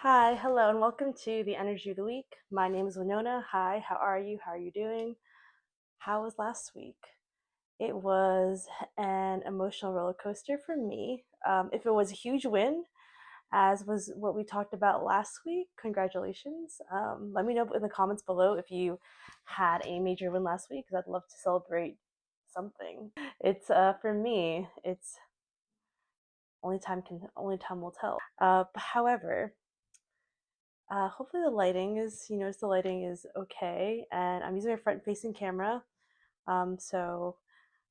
Hi, hello, and welcome to the Energy of the Week. My name is Winona. Hi, how are you? How are you doing? How was last week? It was an emotional roller coaster for me. If it was a huge win, as was what we talked about last week, congratulations. Let me know in the comments below if you had a major win last week, because I'd love to celebrate something. It's for me, it's only time will tell. However, hopefully the lighting is, you notice the lighting is okay, and I'm using a front-facing camera, so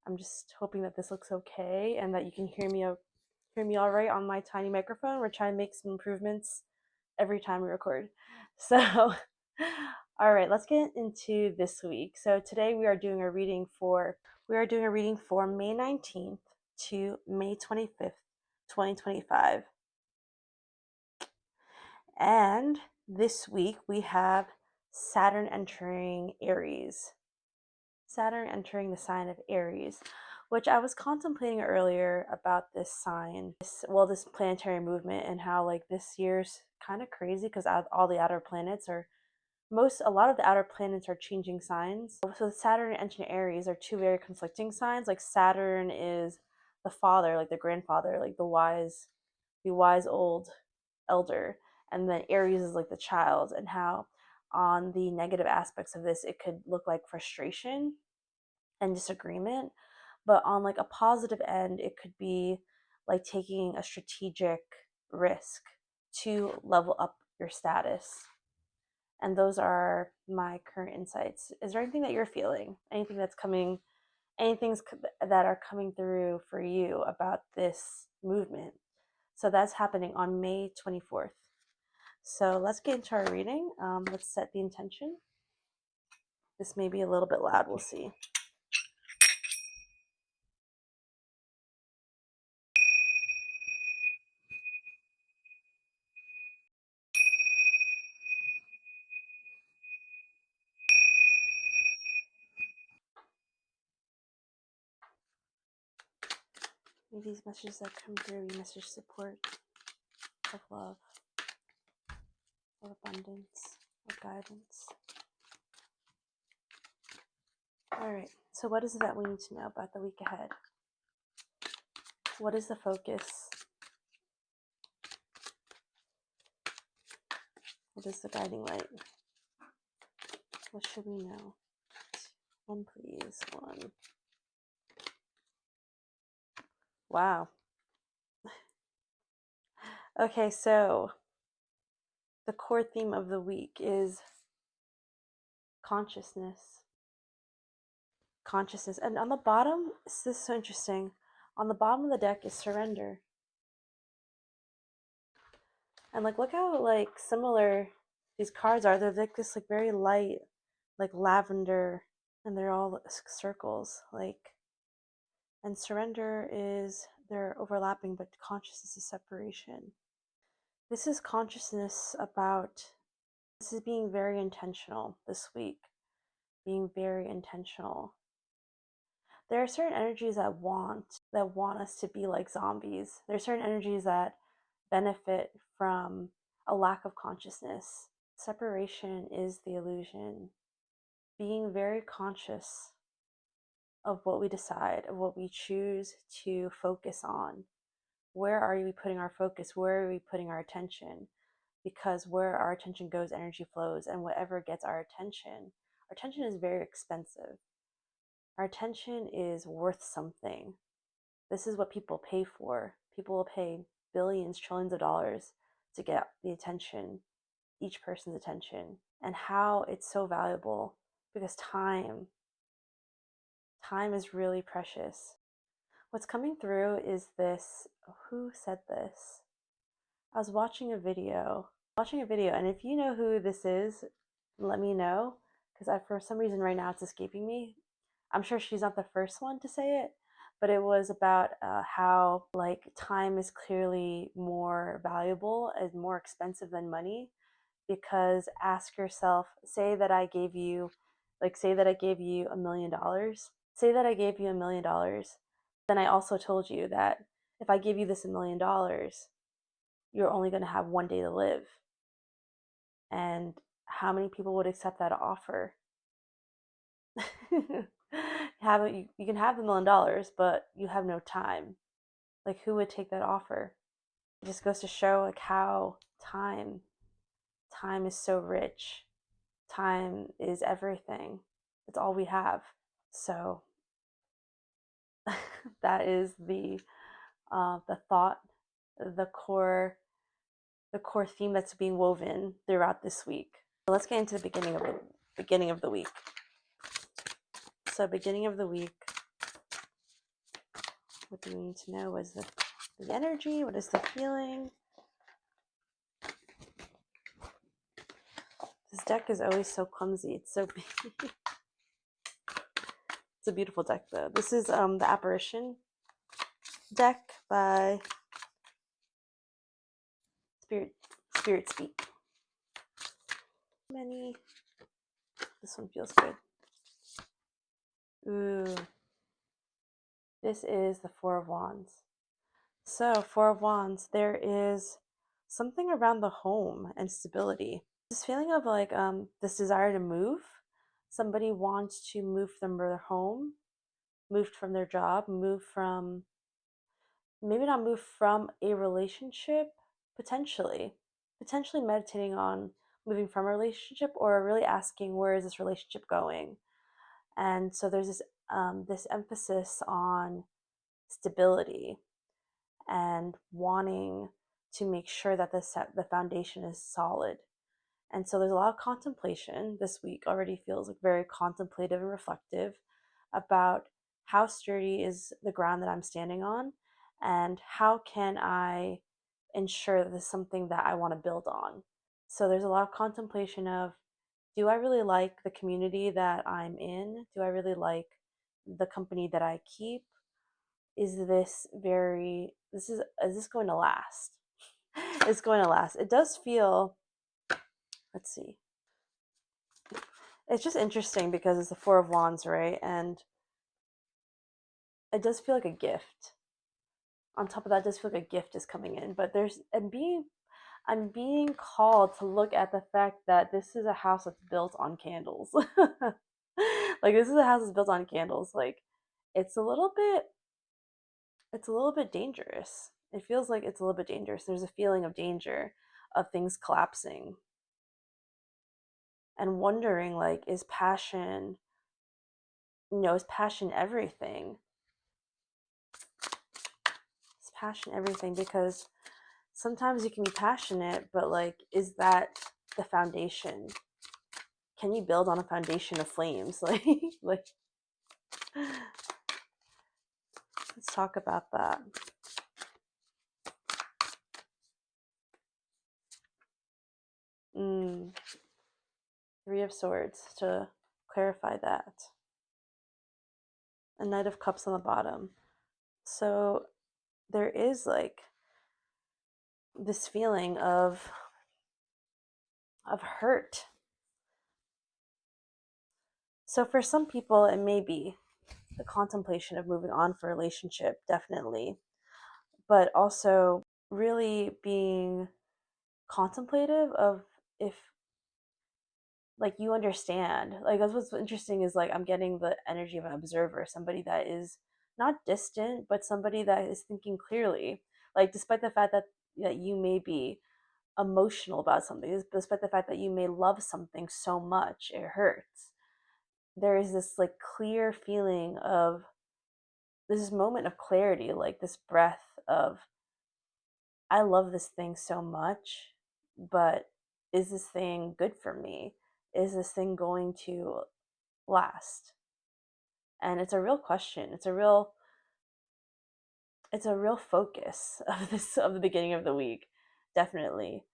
I'm just hoping that this looks okay and that you can hear me all right on my tiny microphone. We're trying to make some improvements every time we record. So, all right, let's get into this week. So today we are doing a reading for May 19th to May 25th, 2025. And this week we have Saturn entering Aries. Saturn entering the sign of Aries, which I was contemplating earlier about this sign, this planetary movement, and how like this year's kind of crazy because all the outer planets are a lot of the outer planets are changing signs. So Saturn entering Aries are two very conflicting signs. Like Saturn is the father, like the grandfather, like the wise old elder, and then Aries is like the child, and how on the negative aspects of this it could look like frustration and disagreement, but on like a positive end it could be like taking a strategic risk to level up your status. And those are my current insights. Is there anything that you're feeling, anything that's coming, anything that are coming through for you about this movement? So that's happening on May 24th. So let's get into our reading. Let's set the intention. This may be a little bit loud, we'll see. May these messages that come through be message support, of love, of abundance, of guidance. All right, so what is it that we need to know about the week ahead? What is the focus? What is the guiding light? What should we know? One, please. One. Wow. Okay, so the core theme of the week is consciousness. Consciousness. And on the bottom, this is so interesting. On the bottom of the deck is surrender. And like look how like similar these cards are. They're like this like very light, like lavender, and they're all circles. Like, and surrender is they're overlapping, but consciousness is separation. This is consciousness about, this is being very intentional this week. Being very intentional. There are certain energies that want us to be like zombies. There are certain energies that benefit from a lack of consciousness. Separation is the illusion. Being very conscious of what we decide, of what we choose to focus on. Where are we putting our focus? Where are we putting our attention? Because where our attention goes, energy flows, and whatever gets our attention is very expensive. Our attention is worth something. This is what people pay for. People will pay billions, trillions of dollars to get the attention, each person's attention, and how it's so valuable because time is really precious. What's coming through is this, who said this? I was watching a video, and if you know who this is, let me know, because for some reason right now it's escaping me. I'm sure she's not the first one to say it, but it was about how like time is clearly more valuable and more expensive than money, because ask yourself, say that I gave you $1 million. Say that I gave you $1 million. Then I also told you that if I give you this $1 million, you're only going to have one day to live. And how many people would accept that offer? You can have $1 million, but you have no time. Like, who would take that offer? It just goes to show like how time is so rich. Time is everything. It's all we have. So that is the thought, the core theme that's being woven throughout this week. So let's get into the beginning of the week. So beginning of the week, what do we need to know? What is the energy? What is the feeling? This deck is always so clumsy. It's so big. It's a beautiful deck though. This is the Apparition deck by Spirit Speak. This one feels good. Ooh. This is the Four of Wands. So, Four of Wands, there is something around the home and stability. This feeling of like this desire to move. Somebody wants to move from their home, moved from their job, maybe not move from a relationship, potentially meditating on moving from a relationship, or really asking, where is this relationship going? And so there's this emphasis on stability and wanting to make sure that the foundation is solid. And so there's a lot of contemplation. This week already feels like very contemplative and reflective about how sturdy is the ground that I'm standing on, and how can I ensure that this is something that I want to build on. So there's a lot of contemplation of, do I really like the community that I'm in? Do I really like the company that I keep? Is this going to last? It's going to last. It does feel, let's see. It's just interesting because it's the Four of Wands, right? And it does feel like a gift. On top of that, it does feel like a gift is coming in. But I'm being called to look at the fact that this is a house that's built on candles. Like, this is a house that's built on candles. Like, it's a little bit dangerous. It feels like it's a little bit dangerous. There's a feeling of danger, of things collapsing, and wondering, like, is passion everything? Is passion everything? Because sometimes you can be passionate, but like, is that the foundation? Can you build on a foundation of flames? Like, let's talk about that. Three of Swords to clarify that. A Knight of Cups on the bottom. So there is like this feeling of hurt. So for some people, it may be the contemplation of moving on for a relationship, definitely, but also really being contemplative of, if, like, you understand. Like, that's what's interesting, is like, I'm getting the energy of an observer, somebody that is not distant, but somebody that is thinking clearly. Like, despite the fact that you may be emotional about something, despite the fact that you may love something so much it hurts, there is this like clear feeling of this moment of clarity, like this breath of, I love this thing so much, but is this thing good for me? Is this thing going to last? And it's a real question. It's a real focus of the beginning of the week, definitely,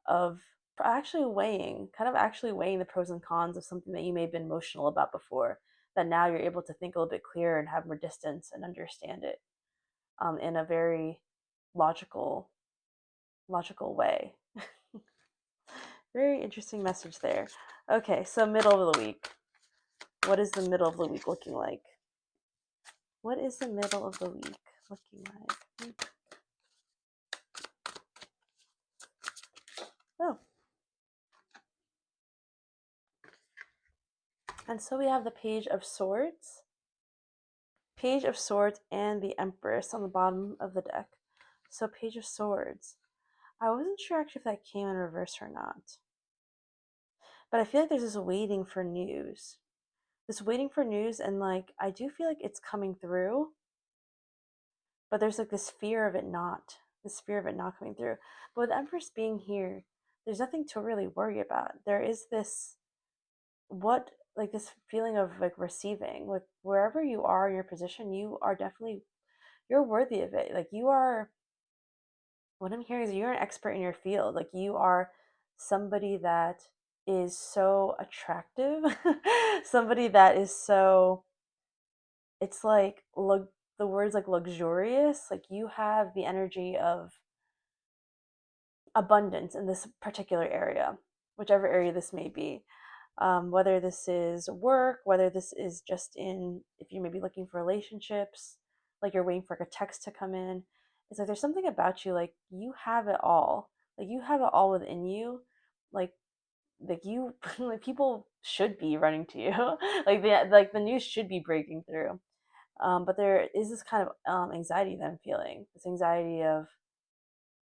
of actually weighing the pros and cons of something that you may have been emotional about before, that now you're able to think a little bit clearer and have more distance and understand it in a very logical way. Very interesting message there. Okay, so middle of the week. What is the middle of the week looking like? What is the middle of the week looking like? Oh, And so we have the Page of Swords, and the Empress on the bottom of the deck. So Page of Swords. I wasn't sure actually if that came in reverse or not. But I feel like there's this waiting for news. This waiting for news, and like I do feel like it's coming through, but there's like this fear of it not coming through. But with Empress being here, there's nothing to really worry about. There is this what like this feeling of like receiving, like wherever you are in your position, you're worthy of it. Like you are, what I'm hearing is you're an expert in your field. Like you are somebody that is so attractive, somebody that is so, it's like look, the words like luxurious. Like you have the energy of abundance in this particular area, whichever area this may be. Whether this is work, whether this is just in, if you may be looking for relationships, like you're waiting for a text to come in. It's like there's something about you, like you have it all. Like you have it all within you. Like like you like people should be running to you. Like the news should be breaking through. But there is this kind of anxiety that I'm feeling. This anxiety of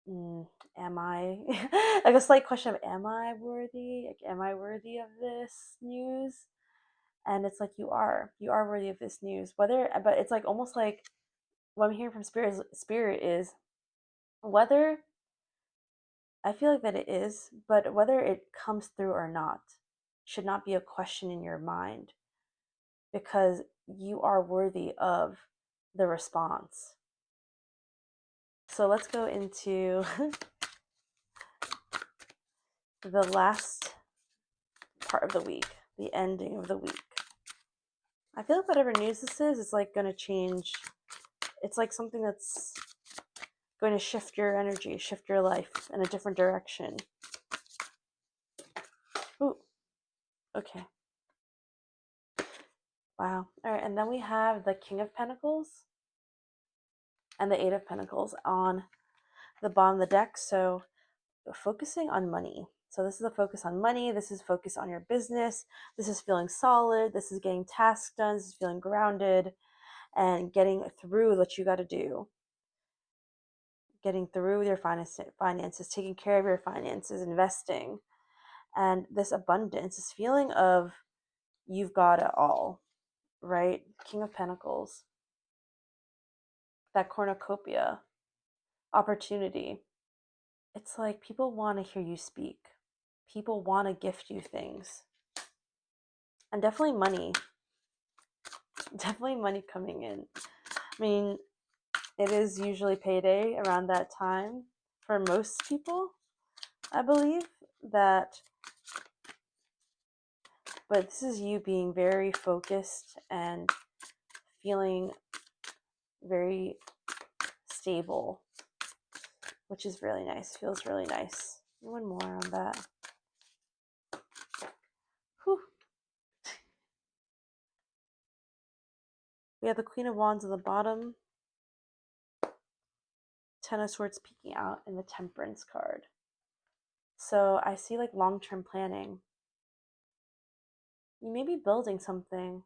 mm, am I like a slight question of am I worthy? Like, am I worthy of this news? And it's like you are worthy of this news. Whether, but it's like almost like what I'm hearing from spirit is whether, I feel like that it is, but whether it comes through or not should not be a question in your mind because you are worthy of the response. So let's go into the last part of the week, the ending of the week. I feel like whatever news this is, it's like going to change. It's like something that's going to shift your energy, shift your life in a different direction. Ooh, okay. Wow. All right, and then we have the King of Pentacles and the Eight of Pentacles on the bottom of the deck. So focusing on money. So this is a focus on money. This is focus on your business. This is feeling solid. This is getting tasks done. This is feeling grounded and getting through what you got to do. Getting through your finances, taking care of your finances, investing. And this abundance, this feeling of you've got it all, right? King of Pentacles, that cornucopia, opportunity. It's like people want to hear you speak. People want to gift you things. And definitely money. Definitely money coming in. I mean, it is usually payday around that time for most people, I believe, that, but this is you being very focused and feeling very stable, which is really nice. Feels really nice. One more on that. Whew. We have the Queen of Wands on the bottom, Ten of Swords peeking out, and the Temperance card. So I see like long-term planning. You may be building something,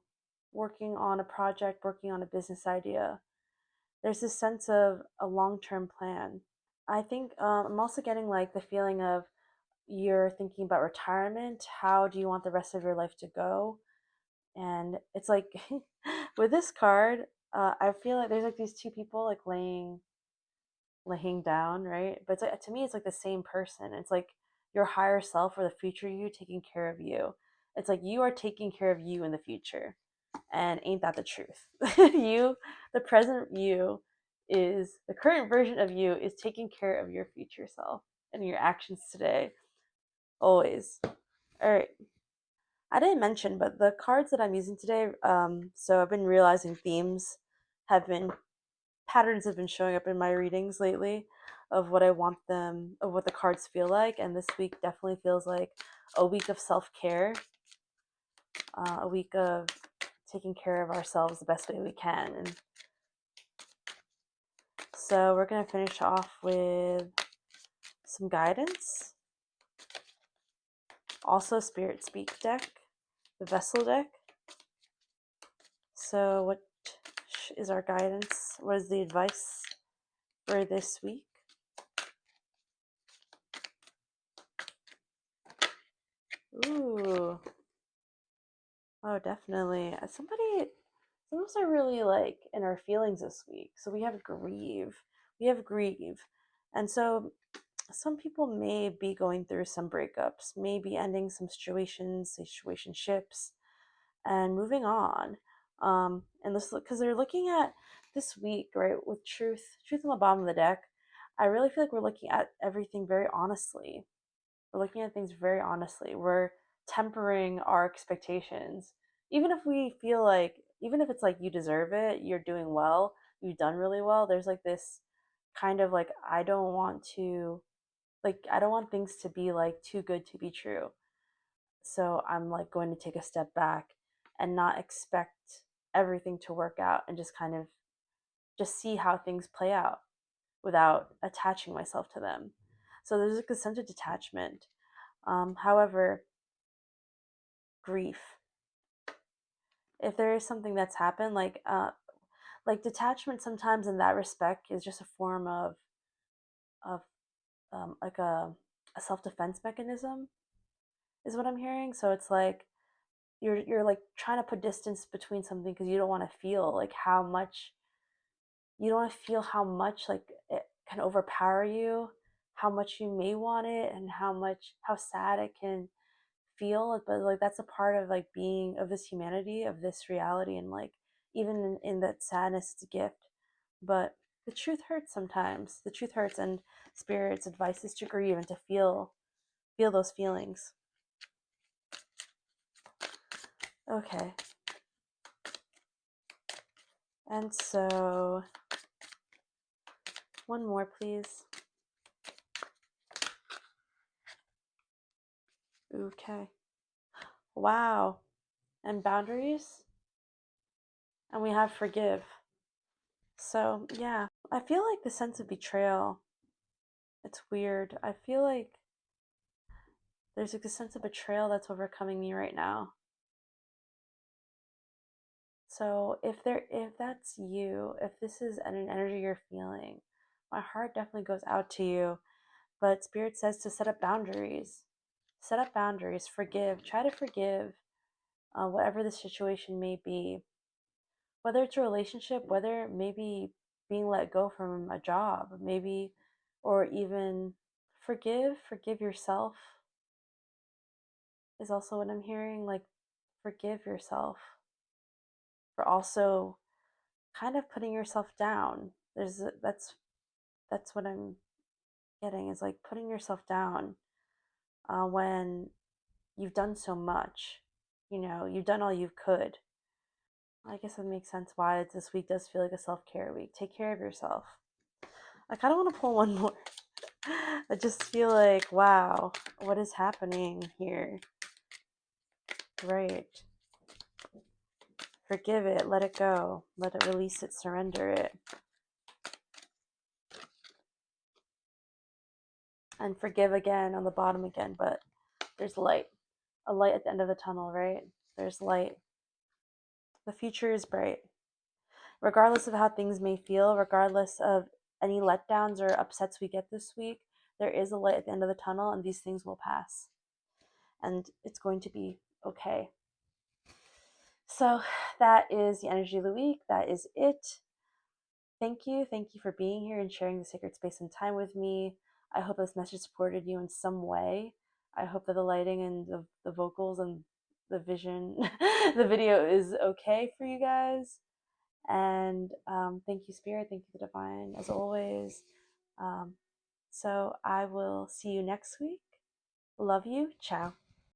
working on a project, working on a business idea. There's this sense of a long-term plan. I think I'm also getting like the feeling of you're thinking about retirement. How do you want the rest of your life to go? And it's like with this card, I feel like there's like these two people like laying down, right? But it's like, to me, it's like the same person. It's like your higher self or the future you taking care of you. It's like you are taking care of you in the future. And ain't that the truth? You, the present you, is the current version of you is taking care of your future self and your actions today. Always. All right. I didn't mention, but the cards that I'm using today, so I've been realizing patterns have been showing up in my readings lately of what I want them, of what the cards feel like. And this week definitely feels like a week of self-care, a week of taking care of ourselves the best way we can. And so we're going to finish off with some guidance. Also, Spirit Speak deck, the Vessel deck. So, what is our guidance? What is the advice for this week? Ooh, oh, definitely. Some of us are really like in our feelings this week. So we have grieve, and so some people may be going through some breakups, may be ending some situationships, and moving on. And this because they're looking at this week, right, with truth on the bottom of the deck. I really feel like we're looking at everything very honestly. We're looking at things very honestly. We're tempering our expectations. Even if we feel like, even if it's like you deserve it, you're doing well, you've done really well, there's like this kind of like, I don't want things to be like too good to be true. So I'm like going to take a step back and not expect everything to work out and just kind of just see how things play out without attaching myself to them. So there's like a sense of detachment. However, grief. If there is something that's happened, like detachment, sometimes in that respect is just a form of like a self defense mechanism, is what I'm hearing. So it's like you're like trying to put distance between something because you don't want to feel like how much you don't want to feel how much like it can overpower you, how much you may want it, and how sad it can feel. But like that's a part of like being of this humanity, of this reality, and like even in that sadness, it's a gift. But the truth hurts sometimes. The truth hurts, and spirit's advice is to grieve and to feel those feelings. Okay, and so one more, please. Okay. Wow. And boundaries, and we have forgive. So, yeah, I feel like the sense of betrayal, it's weird. I feel like there's like a sense of betrayal that's overcoming me right now. So, if that's you, if this is an energy you're feeling, my heart definitely goes out to you. But Spirit says to set up boundaries. Set up boundaries, forgive, try to forgive whatever the situation may be, whether it's a relationship, whether maybe being let go from a job, maybe, or even forgive yourself is also what I'm hearing. Like, forgive yourself for also kind of putting yourself down. That's what I'm getting, is like putting yourself down when you've done so much. You've done all you could. I guess that makes sense why this week does feel like a self care week. Take care of yourself. I kind of want to pull one more. I just feel like, wow, what is happening here? Right. Forgive it, let it go, let it release it, surrender it. And forgive again on the bottom again, but there's light. A light at the end of the tunnel, right? There's light. The future is bright. Regardless of how things may feel, regardless of any letdowns or upsets we get this week, there is a light at the end of the tunnel, and these things will pass. And it's going to be okay. So that is the energy of the week. That is it. Thank you. Thank you for being here and sharing the sacred space and time with me. I hope this message supported you in some way. I hope that the lighting and the vocals and the vision, the video is okay for you guys. And thank you, Spirit. Thank you, the Divine, as always. So I will see you next week. Love you. Ciao.